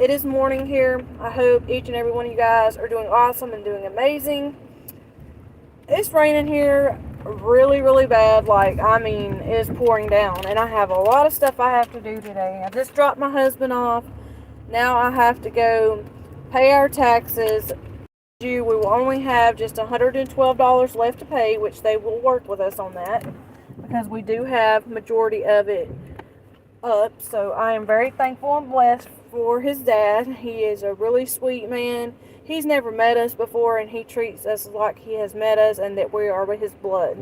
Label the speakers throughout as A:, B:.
A: It is morning here. I hope each and every one of you guys are doing awesome and doing amazing. It's raining here really, really bad. It's pouring down. And I have a lot of stuff I have to do today. I just dropped my husband off. Now I have to go pay our taxes. We will only have just $112 left to pay, which they will work with us on that because we do have majority of it up. So I am very thankful and blessed for his dad. He is a really sweet man. He's never met us before, and he treats us like he has met us and that we are with his blood.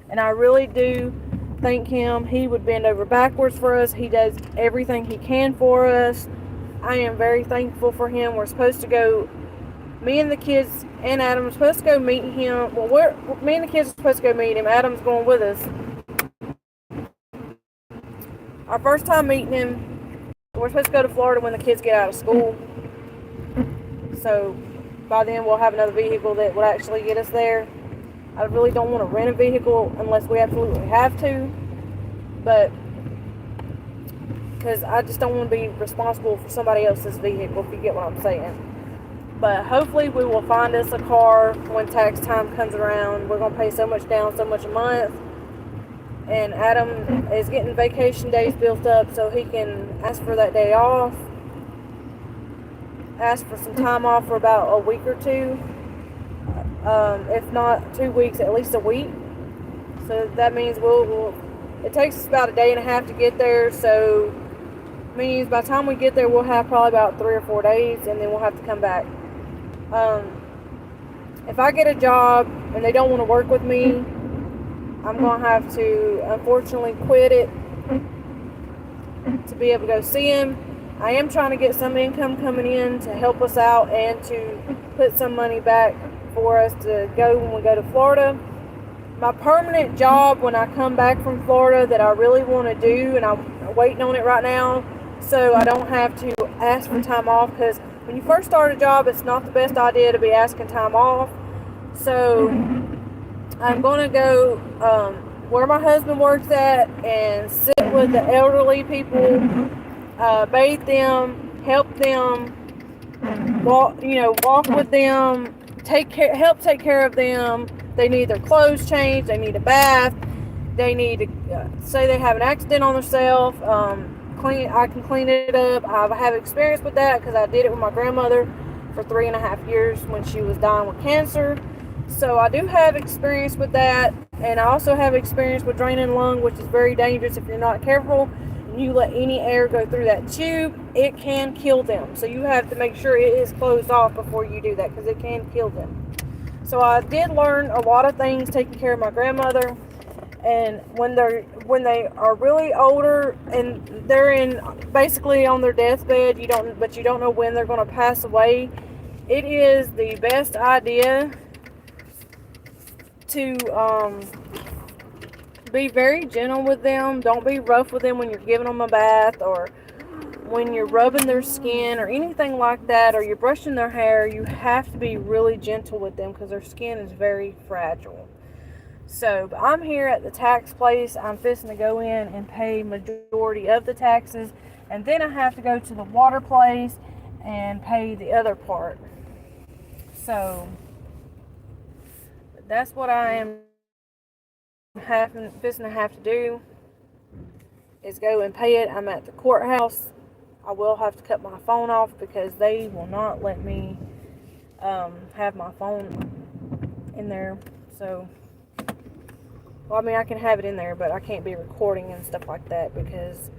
A: And I really do thank him. He would bend over backwards for us. He does everything he can for us. I am very thankful for him. We're supposed to go, me and the kids and Adam are supposed to go meet him. Well, me and the kids are supposed to go meet him. Adam's going with us. Our first time meeting him, we're supposed to go to Florida when the kids get out of school. So by then we'll have another vehicle that will actually get us there. I really don't want to rent a vehicle unless we absolutely have to. But because I just don't want to be responsible for somebody else's vehicle, if you get what I'm saying. But hopefully we will find us a car when tax time comes around. We're going to pay so much down, so much a month. And Adam is getting vacation days built up so he can ask for that day off. Ask for some time off for about a week or two. If not 2 weeks, at least a week. So that means it takes us about a day and a half to get there. So means by the time we get there, we'll have probably about 3 or 4 days, and then we'll have to come back. If I get a job and they don't want to work with me, I'm going to have to, unfortunately, quit it to be able to go see him. I am trying to get some income coming in to help us out and to put some money back for us to go when we go to Florida. My permanent job when I come back from Florida that I really want to do, and I'm waiting on it right now, so I don't have to ask for time off, because when you first start a job, it's not the best idea to be asking time off. So I'm going to go where my husband works at and sit with the elderly people, bathe them, help them, walk with them, help take care of them. They need their clothes changed, they need a bath, they need to say they have an accident on themselves. I can clean it up. I have experience with that because I did it with my grandmother for 3.5 years when she was dying with cancer. So I do have experience with that, and I also have experience with draining lung, which is very dangerous if you're not careful and you let any air go through that tube. It can kill them. So you have to make sure it is closed off before you do that, because it can kill them. So I did learn a lot of things taking care of my grandmother. And when they are really older and they're basically on their deathbed, you don't know when they're going to pass away, it is the best idea to be very gentle with them. Don't be rough with them when you're giving them a bath, or when you're rubbing their skin or anything like that, or you're brushing their hair. You have to be really gentle with them because their skin is very fragile. So I'm here at the tax place. I'm fixing to go in and pay majority of the taxes, and then I have to go to the water place and pay the other part. So that's what I am fixing to have to do, is go and pay it. I'm at the courthouse. I will have to cut my phone off because they will not let me have my phone in there. So I can have it in there, but I can't be recording and stuff like that because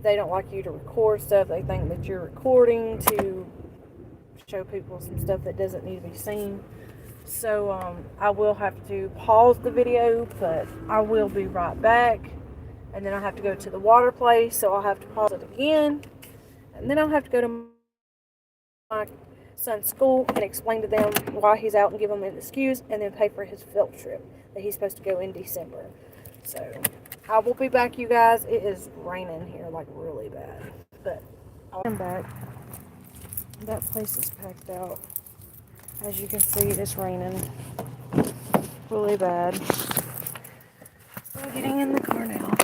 A: they don't like you to record stuff. They think that you're recording to show people some stuff that doesn't need to be seen. So I will have to pause the video, but I will be right back. And then I have to go to the water place, so I'll have to pause it again. And then I'll have to go to my son's school and explain to them why he's out and give them an excuse, and then pay for his field trip that he's supposed to go in December. So I will be back, you guys. It is raining here, like really bad, but I'm back. That place is packed out. As you can see, it's raining really bad. So I'm getting in the car now.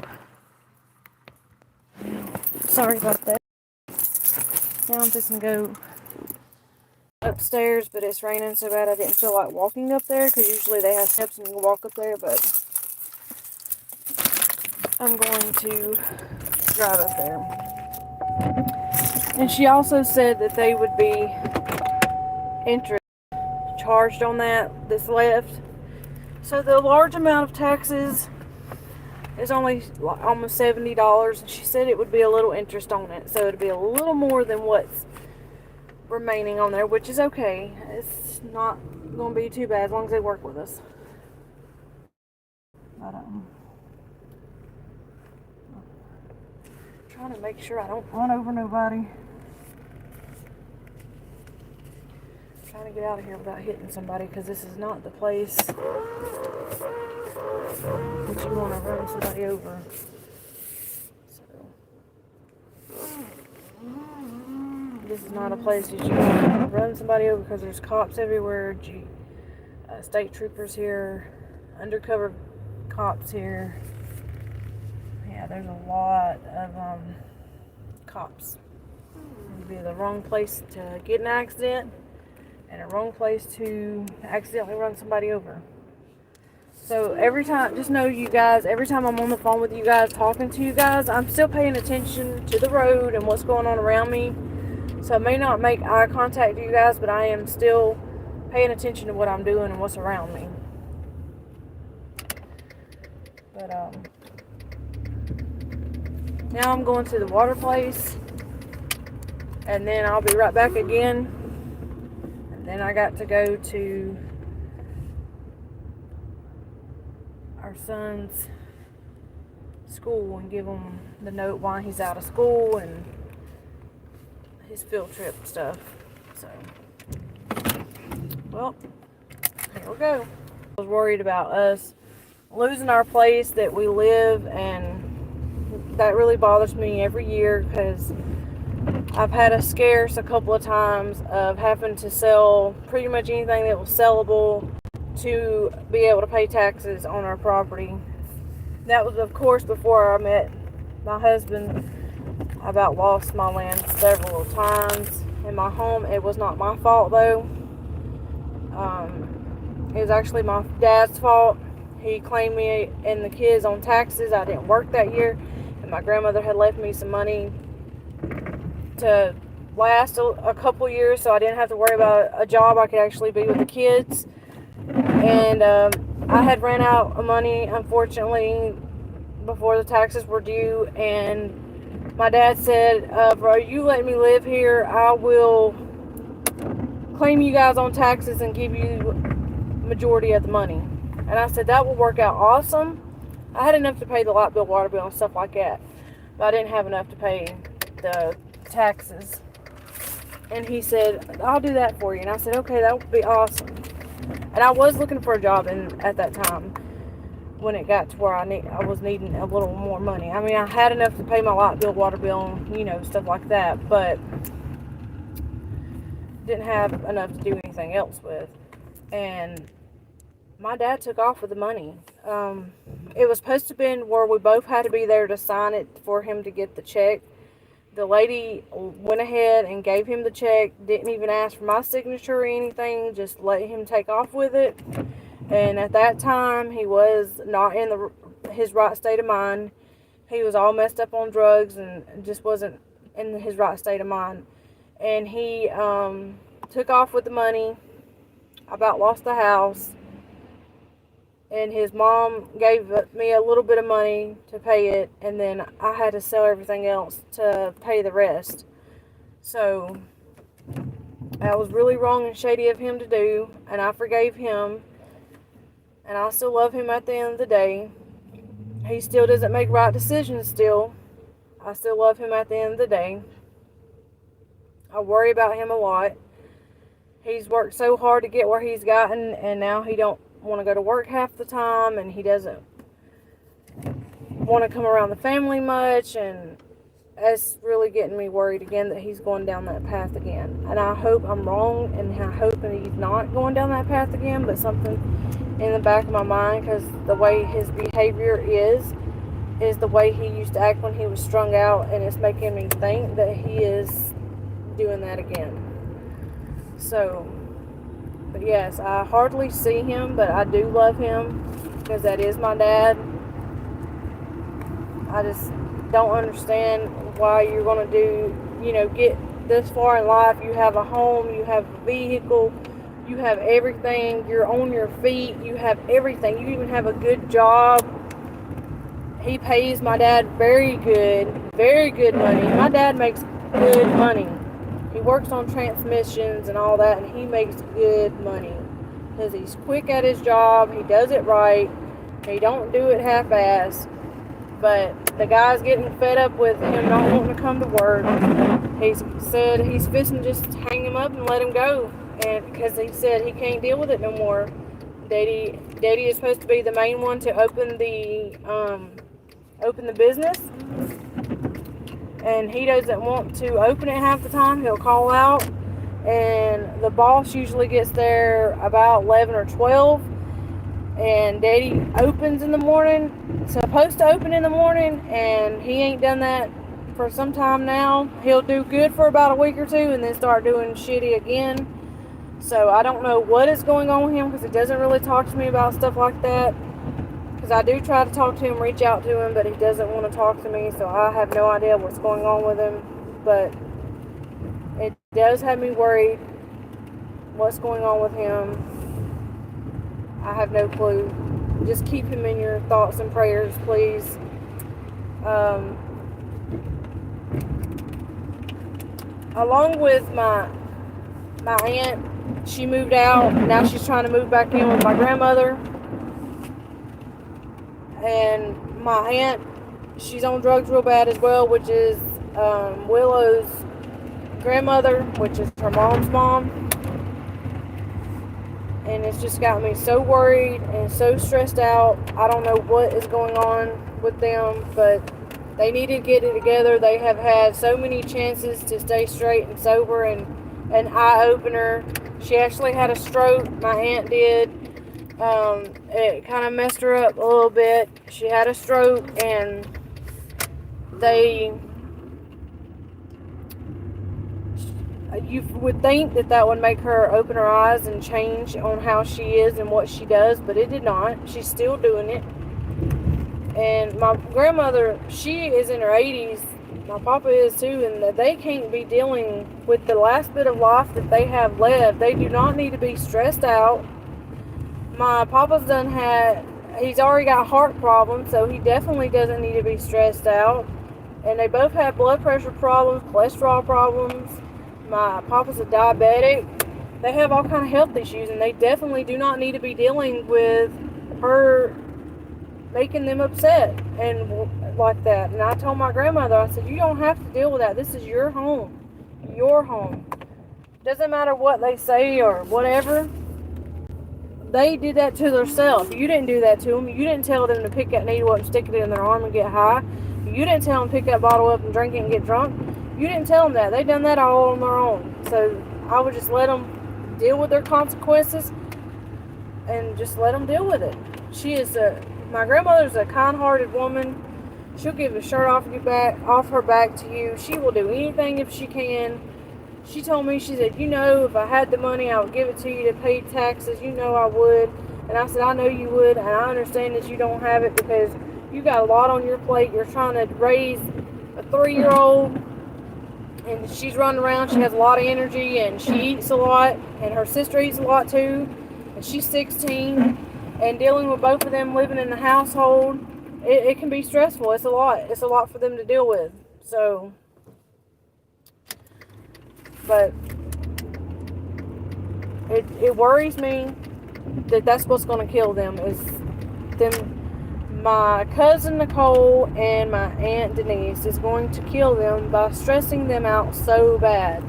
A: Sorry about that. Now I'm just gonna go upstairs, but it's raining so bad I didn't feel like walking up there, because usually they have steps and you can walk up there, but I'm going to drive up there. And she also said that they would be interest charged on that's left. So the large amount of taxes is only almost $70, and she said it would be a little interest on it, so it'd be a little more than what's remaining on there, which is okay. It's not going to be too bad as long as they work with us. But trying to make sure I don't run over nobody. Trying to get out of here without hitting somebody, because this is not the place that you want to run somebody over. So this is not a place that you want to run somebody over, because there's cops everywhere. State troopers here, undercover cops here. Yeah, there's a lot of cops. It would be the wrong place to get in an accident, and a wrong place to accidentally run somebody over. So every time, just know you guys, every time I'm on the phone with you guys, talking to you guys, I'm still paying attention to the road and what's going on around me. So I may not make eye contact with you guys, but I am still paying attention to what I'm doing and what's around me. But now I'm going to the water place, and then I'll be right back again. And then I got to go to our son's school and give him the note why he's out of school and his field trip stuff. So, well, here we go. I was worried about us losing our place that we live, and that really bothers me every year, because I've had a scarce a couple of times of having to sell pretty much anything that was sellable to be able to pay taxes on our property. That was, of course, before I met my husband. I about lost my land several times in my home. It was not my fault, though. It was actually my dad's fault. He claimed me and the kids on taxes. I didn't work that year, and my grandmother had left me some money to last a couple years, so I didn't have to worry about a job. I could actually be with the kids. And I had ran out of money, unfortunately, before the taxes were due, and my dad said, bro, you let me live here, I will claim you guys on taxes and give you majority of the money. And I said, that will work out awesome. I had enough to pay the light bill, water bill, and stuff like that, but I didn't have enough to pay the taxes. And he said, I'll do that for you. And I said, okay, that would be awesome. And I was looking for a job at that time, when it got to where I was needing a little more money. I mean, I had enough to pay my light bill, water bill, stuff like that, but didn't have enough to do anything else with. And my dad took off with the money. It was supposed to have been where we both had to be there to sign it for him to get the check. The lady went ahead and gave him the check, didn't even ask for my signature or anything, just let him take off with it. And at that time, he was not in his right state of mind. He was all messed up on drugs and just wasn't in his right state of mind. And he took off with the money. I about lost the house. And his mom gave me a little bit of money to pay it, and then I had to sell everything else to pay the rest. So that was really wrong and shady of him to do, and I forgave him. And I still love him at the end of the day. He still doesn't make right decisions still. I still love him at the end of the day. I worry about him a lot. He's worked so hard to get where he's gotten, and now he don't want to go to work half the time, and he doesn't want to come around the family much, and that's really getting me worried again that he's going down that path again. And I hope I'm wrong, and I hope that he's not going down that path again, but something in the back of my mind, because the way his behavior is the way he used to act when he was strung out, and it's making me think that he is doing that again. So, but yes, I hardly see him, but I do love him because that is my dad. I just don't understand why you're going to get this far in life. You have a home, you have a vehicle, you have everything, you're on your feet, you have everything, you even have a good job. He pays my dad very good money. My dad makes good money. He works on transmissions and all that, and he makes good money because he's quick at his job, he does it right, he don't do it half-ass. But the guy's getting fed up with him not wanting to come to work. He said he's fixing to just hang him up and let him go, and because he said he can't deal with it no more. Daddy is supposed to be the main one to open the business, and he doesn't want to open it half the time. He'll call out, and the boss usually gets there about 11 or 12. And Daddy opens in the morning, supposed to open in the morning, and he ain't done that for some time now. He'll do good for about a week or two and then start doing shitty again. So I don't know what is going on with him because he doesn't really talk to me about stuff like that. Because I do try to talk to him, reach out to him, but he doesn't want to talk to me, so I have no idea what's going on with him. But it does have me worried what's going on with him. I have no clue. Just keep him in your thoughts and prayers, please. Along with my aunt, she moved out. Now she's trying to move back in with my grandmother. And my aunt, she's on drugs real bad as well, which is Willow's grandmother, which is her mom's mom. And it's just got me so worried and so stressed out. I don't know what is going on with them, but they need to get it together. They have had so many chances to stay straight and sober and an eye-opener. She actually had a stroke, my aunt did. It kind of messed her up a little bit. She had a stroke, and you would think that would make her open her eyes and change on how she is and what she does, but it did not. She's still doing it. And my grandmother, she is in her 80s. My papa is too, and they can't be dealing with the last bit of life that they have left. They do not need to be stressed out. My papa's he's already got heart problems, so he definitely doesn't need to be stressed out. And they both have blood pressure problems, cholesterol problems. My papa's a diabetic. They have all kind of health issues, and they definitely do not need to be dealing with her making them upset and like that. And I told my grandmother, I said, you don't have to deal with that. This is your home. Your home. Doesn't matter what they say or whatever. They did that to themselves. You didn't do that to them. You didn't tell them to pick that needle up and stick it in their arm and get high. You didn't tell them to pick that bottle up and drink it and get drunk. You didn't tell them that. They done that all on their own. So I would just let them deal with their consequences and just let them deal with it. My grandmother's a kind-hearted woman. She'll give the shirt off her back to you. She will do anything if she can. She told me, she said, if I had the money, I would give it to you to pay taxes. I would. And I said, I know you would, and I understand that you don't have it because you got a lot on your plate. You're trying to raise a 3-year-old, and she's running around. She has a lot of energy, and she eats a lot, and her sister eats a lot too, and she's 16, and dealing with both of them living in the household, it can be stressful. It's a lot. It's a lot for them to deal with. So, but it worries me that that's what's going to kill them, is them. My cousin Nicole and my Aunt Denise is going to kill them by stressing them out so bad.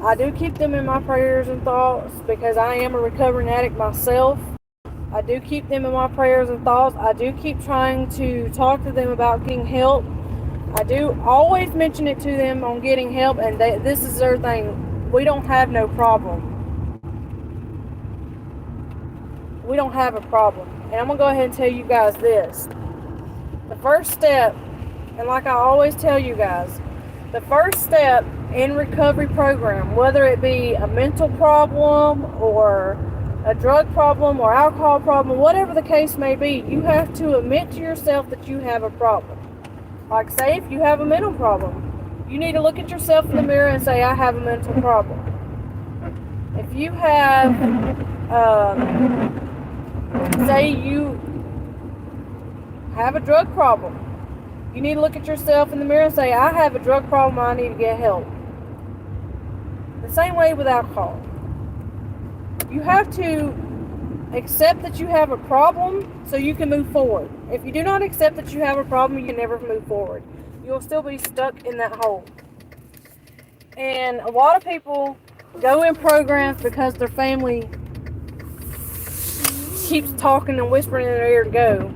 A: I do keep them in my prayers and thoughts because I am a recovering addict myself. I do keep them in my prayers and thoughts. I do keep trying to talk to them about getting help. I do always mention it to them on getting help, and this is their thing. We don't have no problem. We don't have a problem. And I'm going to go ahead and tell you guys this. The first step, and like I always tell you guys, The first step in recovery program, whether it be a mental problem or a drug problem or alcohol problem, whatever the case may be, you have to admit to yourself that you have a problem. Like, say if you have a mental problem, you need to look at yourself in the mirror and say, I have a mental problem. If you have, say you have a drug problem, you need to look at yourself in the mirror and say, I have a drug problem, I need to get help. The same way with alcohol. You have to accept that you have a problem so you can move forward. If you do not accept that you have a problem, you can never move forward. You'll still be stuck in that hole. And a lot of people go in programs because their family keeps talking and whispering in their ear to go.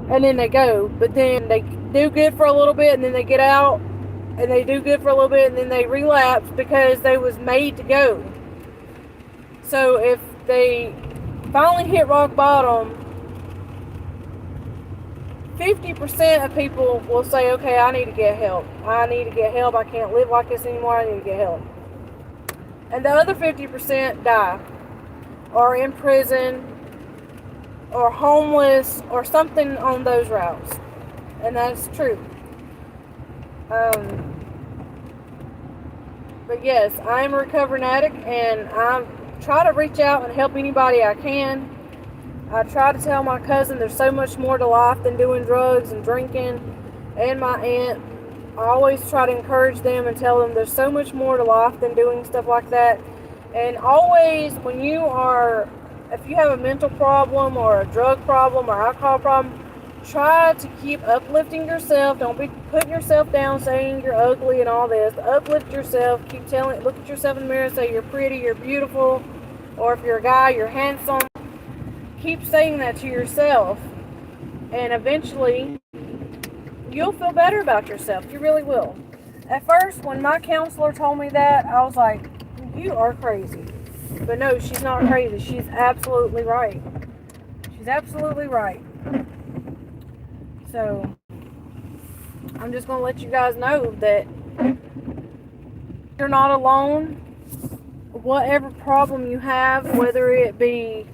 A: And then they go. But then they do good for a little bit and then they get out. And they do good for a little bit and then they relapse because they was made to go. So if they finally hit rock bottom, 50% of people will say, okay, I need to get help. I need to get help. I can't live like this anymore. I need to get help. And the other 50% die, or in prison, or homeless, or something on those routes. And that's true. But yes, I am a recovering addict, and I try to reach out and help anybody I can. I try to tell my cousin there's so much more to life than doing drugs and drinking, and my aunt. I always try to encourage them and tell them there's so much more to life than doing stuff like that. And always, if you have a mental problem or a drug problem or alcohol problem, try to keep uplifting yourself. Don't be putting yourself down, saying you're ugly and all this. Uplift yourself. Look at yourself in the mirror and say you're pretty, you're beautiful. Or if you're a guy, you're handsome. Keep saying that to yourself. And eventually, you'll feel better about yourself. You really will. At first, when my counselor told me that, I was like, you are crazy. But no, she's not crazy. She's absolutely right. She's absolutely right. So, I'm just going to let you guys know that you're not alone. Whatever problem you have, whether it be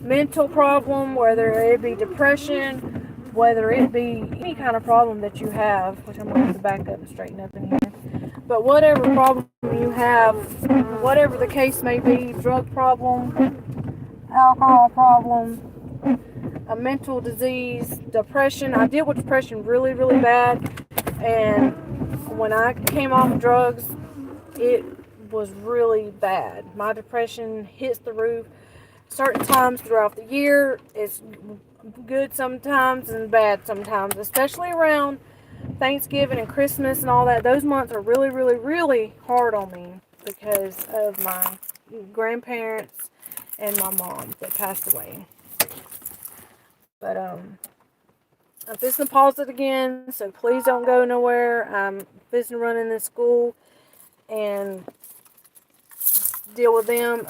A: mental problem, whether it be depression, whether it be any kind of problem that you have, which I'm going to have to back up and straighten up in here. But whatever problem you have, whatever the case may be, drug problem, alcohol problem, a mental disease, depression. I deal with depression really, really bad. And when I came off drugs, it was really bad. My depression hits the roof. Certain times throughout the year, it's good sometimes and bad sometimes, especially around Thanksgiving and Christmas and all that. Those months are really, really, really hard on me because of my grandparents and my mom that passed away. But I'm fixing to pause it again, so please don't go nowhere. I'm fixing to run in this school and deal with them.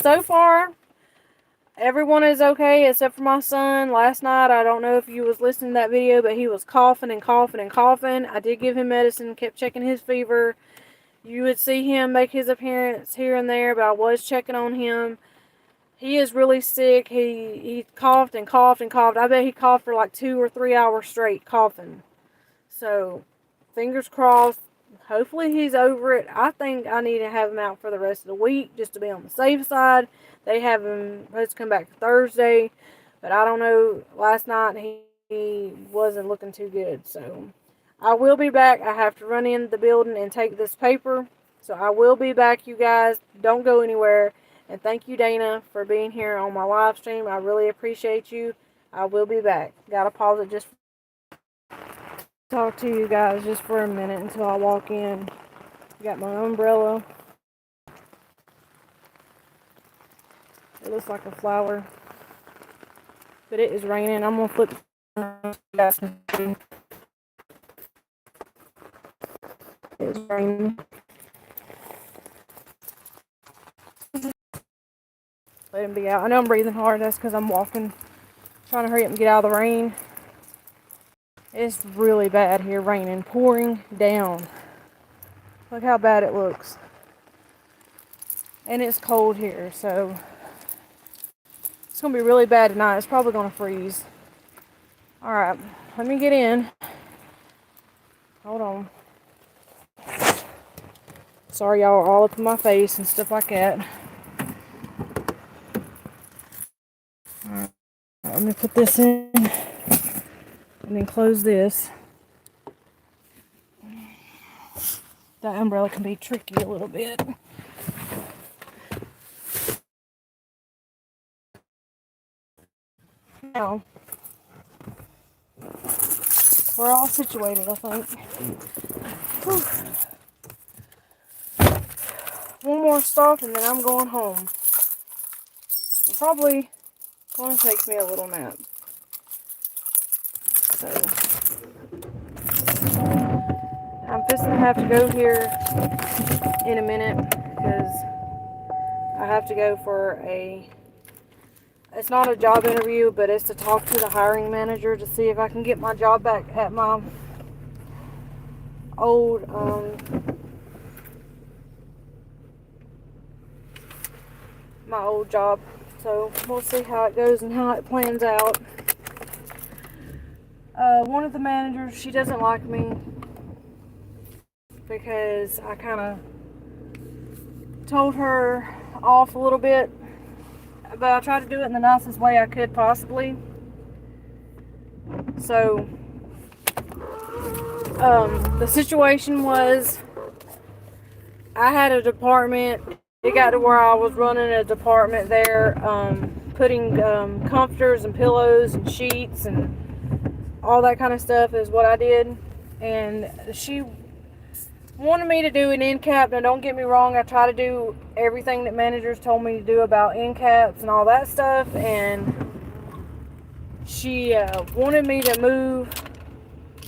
A: So far, everyone is okay except for my son. Last night, I don't know if you was listening to that video, but he was coughing and coughing and coughing. I did give him medicine, kept checking his fever. You would see him make his appearance here and there, but I was checking on him. He is really sick. He coughed and coughed and coughed. I bet he coughed for like 2 or 3 hours straight coughing. So, fingers crossed. Hopefully he's over it. I think I need to have him out for the rest of the week just to be on the safe side. They have him supposed to come back Thursday, but I don't know. Last night he wasn't looking too good. So I will be back. I have to run in the building and take this paper. So I will be back, you guys. Don't go anywhere. And thank you, Dana, for being here on my live stream. I really appreciate you. I will be back. Gotta pause it just talk to you guys just for a minute until I walk in. Got my umbrella. It looks like a flower, but it is raining. I'm gonna flip it. It's raining. Let him be out. I know I'm breathing hard. That's because I'm walking, trying to hurry up and get out of the rain. It's really bad here, raining, pouring down. Look how bad it looks. And it's cold here, so it's gonna be really bad tonight. It's probably gonna freeze. Alright, let me get in. Hold on. Sorry, y'all are all up in my face and stuff like that. Alright, let me put this in and then close this. That umbrella can be tricky a little bit. Now, we're all situated, I think. Whew. One more stop and then I'm going home. I'm probably going to take me a little nap. So, I'm fixing to have to go here in a minute because I have to go for it's not a job interview, but it's to talk to the hiring manager to see if I can get my job back at my old job. So we'll see how it goes and how it plans out. One of the managers, she doesn't like me because I kind of told her off a little bit, but I tried to do it in the nicest way I could possibly. So the situation was, I had a department. It got to where I was running a department there, putting comforters and pillows and sheets and all that kind of stuff is what I did. And she wanted me to do an end cap. Now, don't get me wrong, I try to do everything that managers told me to do about end caps and all that stuff. And she wanted me to move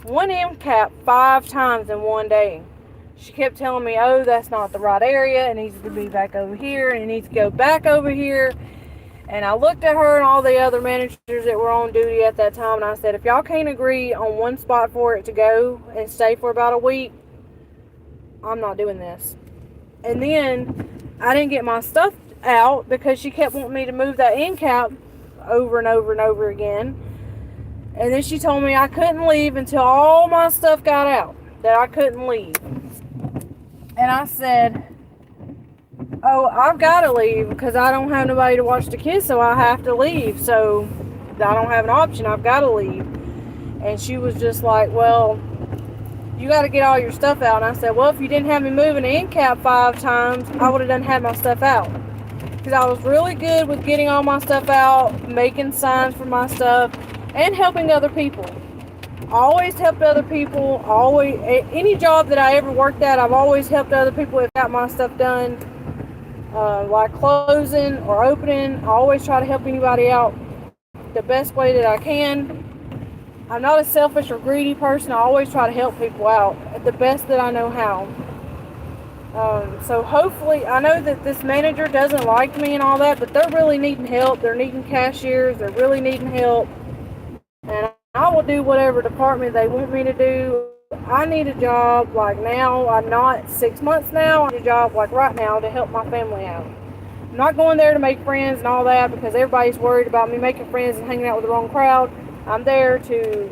A: one end cap 5 times in one day. She kept telling me, oh, that's not the right area. It needs to be back over here. And it needs to go back over here. And I looked at her and all the other managers that were on duty at that time. And I said, if y'all can't agree on one spot for it to go and stay for about a week, I'm not doing this. And then I didn't get my stuff out because she kept wanting me to move that end cap over and over and over again. And then she told me I couldn't leave until all my stuff got out. That I couldn't leave. And I said, oh, I've got to leave because I don't have nobody to watch the kids, so I have to leave. So I don't have an option. I've got to leave. And she was just like, well, you got to get all your stuff out. And I said, well, if you didn't have me moving the end cap 5 times, I would have done had my stuff out. Because I was really good with getting all my stuff out, making signs for my stuff, and helping other people. I always helped other people. Always, any job that I ever worked at, I've always helped other people if got my stuff done. Like closing or opening, I always try to help anybody out the best way that I can. I'm not a selfish or greedy person. I always try to help people out the best that I know how. So hopefully, I know that this manager doesn't like me and all that, but they're really needing help. They're needing cashiers. They're really needing help. And I will do whatever department they want me to do. I need a job like now. I'm not 6 months now. I need a job like right now to help my family out. I'm not going there to make friends and all that because everybody's worried about me making friends and hanging out with the wrong crowd. I'm there to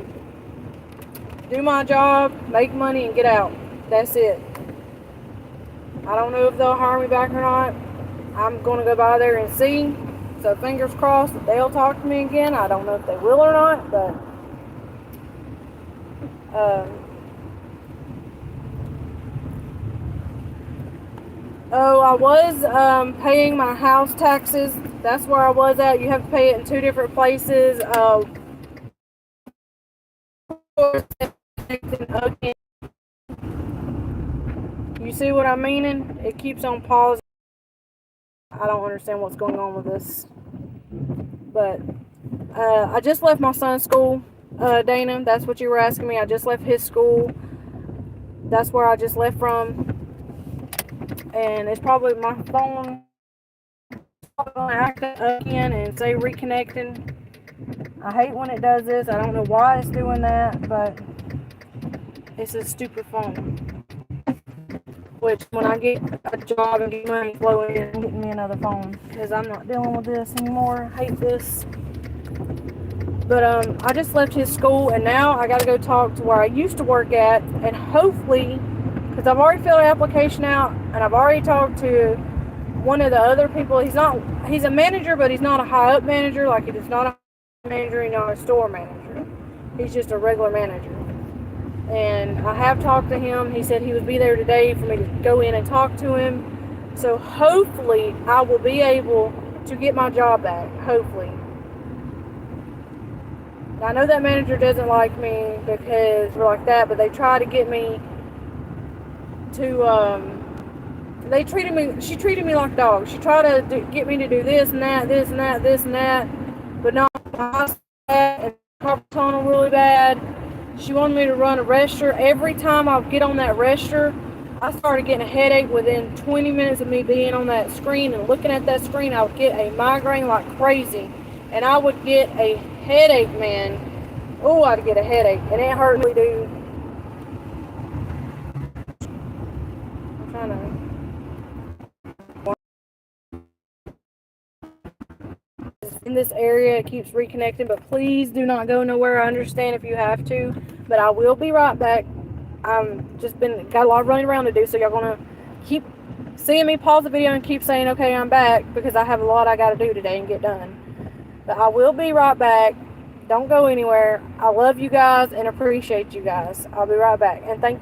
A: do my job, make money, and get out. That's it. I don't know if they'll hire me back or not. I'm going to go by there and see. So fingers crossed that they'll talk to me again. I don't know if they will or not, but I was paying my house taxes. That's where I was at. You have to pay it in 2 different places. You see what I'm meaning? It keeps on pausing. I don't understand what's going on with this. But I just left my son's school, Dana. That's what you were asking me. I just left his school. That's where I just left from. And it's probably my phone going to act up again and say reconnecting. I hate when it does this. I don't know why it's doing that, but it's a stupid phone. Which, when I get a job and get money flowing in, I'm getting me another phone. Because I'm not dealing with this anymore. I hate this. But I just left his school, and now I got to go talk to where I used to work at. And hopefully, because I've already filled an application out, and I've already talked to one of the other people. He's a manager, but he's not a high up manager. Like, he's not a manager, he's not a store manager. He's just a regular manager. And I have talked to him. He said he would be there today for me to go in and talk to him. So hopefully I will be able to get my job back. Hopefully. I know that manager doesn't like me because we're like that, but they try to get me to, she treated me like a dog. She tried to get me to do this and that, this and that, this and that, but no, I and carpal tunnel really bad. She wanted me to run a register. Every time I would get on that register, I started getting a headache within 20 minutes of me being on that screen and looking at that screen. I would get a migraine like crazy, and I would get a headache, man. Oh, I'd get a headache, and it hurt me, dude. I'm trying to. In this area, it keeps reconnecting, but please do not go nowhere. I understand if you have to, but I will be right back. I'm just got a lot of running around to do, so y'all gonna keep seeing me pause the video and keep saying, okay, I'm back, because I have a lot I gotta do today and get done. But I will be right back. Don't go anywhere. I love you guys and appreciate you guys. I'll be right back, and thank you.